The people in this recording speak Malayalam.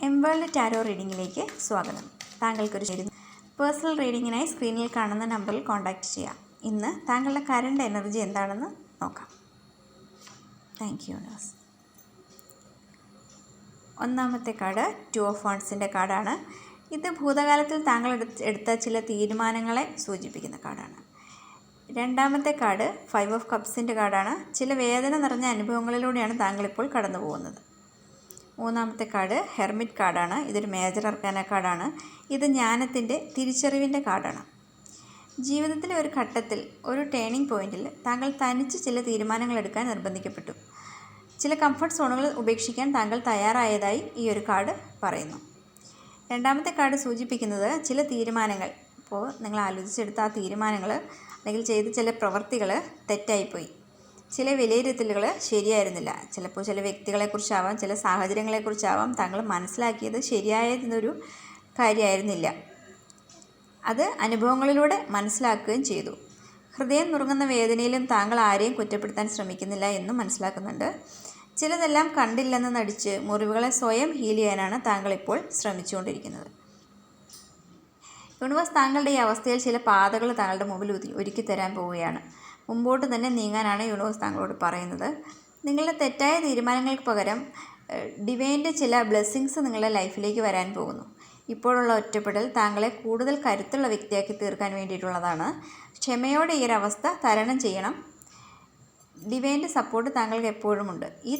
എംവേൾഡ് ടാരോ റീഡിങ്ങിലേക്ക് സ്വാഗതം. താങ്കൾക്കൊരു പേഴ്സണൽ റീഡിങ്ങിനായി സ്ക്രീനിൽ കാണുന്ന നമ്പറിൽ കോൺടാക്റ്റ് ചെയ്യാം. ഇന്ന് താങ്കളുടെ കറണ്ട് എനർജി എന്താണെന്ന് നോക്കാം. Thank you universe. ഒന്നാമത്തെ കാർഡ് 2 ഓഫ് വാണ്ട്സിൻ്റെ കാർഡാണ്. ഇത് ഭൂതകാലത്തിൽ താങ്കൾ എടുത്ത ചില തീരുമാനങ്ങളെ സൂചിപ്പിക്കുന്ന കാർഡാണ്. രണ്ടാമത്തെ കാർഡ് 5 ഓഫ് കപ്സിൻ്റെ കാർഡാണ്. ചില വേദന നിറഞ്ഞ അനുഭവങ്ങളിലൂടെയാണ് താങ്കളിപ്പോൾ കടന്നു പോകുന്നത്. മൂന്നാമത്തെ കാർഡ് ഹെർമിറ്റ് കാർഡാണ്. ഇതൊരു മേജർ അർക്കാന കാർഡാണ്. ഇത് ജ്ഞാനത്തിൻ്റെ തിരിച്ചറിവിൻ്റെ കാർഡാണ്. ജീവിതത്തിലെ ഒരു ഘട്ടത്തിൽ, ഒരു ടേണിംഗ് പോയിന്റിൽ താങ്കൾ തനിച്ച് ചില തീരുമാനങ്ങൾ എടുക്കാൻ നിർബന്ധിക്കപ്പെട്ടു. ചില കംഫർട്ട് സോണുകൾ ഉപേക്ഷിക്കാൻ താങ്കൾ തയ്യാറായതായി ഈ ഒരു കാർഡ് പറയുന്നു. രണ്ടാമത്തെ കാർഡ് സൂചിപ്പിക്കുന്നത് ചില തീരുമാനങ്ങൾ, ഇപ്പോൾ നിങ്ങൾ ആലോചിച്ചെടുത്ത ആ തീരുമാനങ്ങൾ അല്ലെങ്കിൽ ചെയ്ത ചില പ്രവൃത്തികൾ തെറ്റായിപ്പോയി. ചില വിലയിരുത്തലുകൾ ശരിയായിരുന്നില്ല. ചിലപ്പോൾ ചില വ്യക്തികളെക്കുറിച്ചാവാം, ചില സാഹചര്യങ്ങളെക്കുറിച്ചാവാം താങ്കൾ മനസ്സിലാക്കിയത് ശരിയായതൊരു കാര്യമായിരുന്നില്ല. അത് അനുഭവങ്ങളിലൂടെ മനസ്സിലാക്കുകയും ചെയ്തു. ഹൃദയം നുറുങ്ങുന്ന വേദനയിലും താങ്കൾ ആരെയും കുറ്റപ്പെടുത്താൻ ശ്രമിക്കുന്നില്ല എന്നും മനസ്സിലാക്കുന്നുണ്ട്. ചിലതെല്ലാം കണ്ടില്ലെന്ന് നടിച്ച് മുറിവുകളെ സ്വയം ഹീൽ ചെയ്യാനാണ് താങ്കൾ ഇപ്പോൾ ശ്രമിച്ചുകൊണ്ടിരിക്കുന്നത്. യൂണിവേഴ്സ് താങ്കളുടെ ഈ അവസ്ഥയിൽ ചില പാതകൾ താങ്കളുടെ മുമ്പിൽ ഒരുക്കി തരാൻ പോവുകയാണ്. മുമ്പോട്ട് തന്നെ നീങ്ങാനാണ് യൂണിവേഴ്സ് താങ്കളോട് പറയുന്നത്. നിങ്ങളുടെ തെറ്റായ തീരുമാനങ്ങൾക്ക് പകരം ഡിവൈൻ്റെ ചില ബ്ലെസ്സിങ്സ് നിങ്ങളുടെ ലൈഫിലേക്ക് വരാൻ പോകുന്നു. ഇപ്പോഴുള്ള ഒറ്റപ്പെടൽ താങ്കളെ കൂടുതൽ കരുത്തുള്ള വ്യക്തിയാക്കി തീർക്കാൻ വേണ്ടിയിട്ടുള്ളതാണ്. ക്ഷമയോടെ ഈ ഒരു അവസ്ഥ തരണം ചെയ്യണം. ഡിവൈൻ്റെ സപ്പോർട്ട് താങ്കൾക്ക് എപ്പോഴുമുണ്ട്. ഈ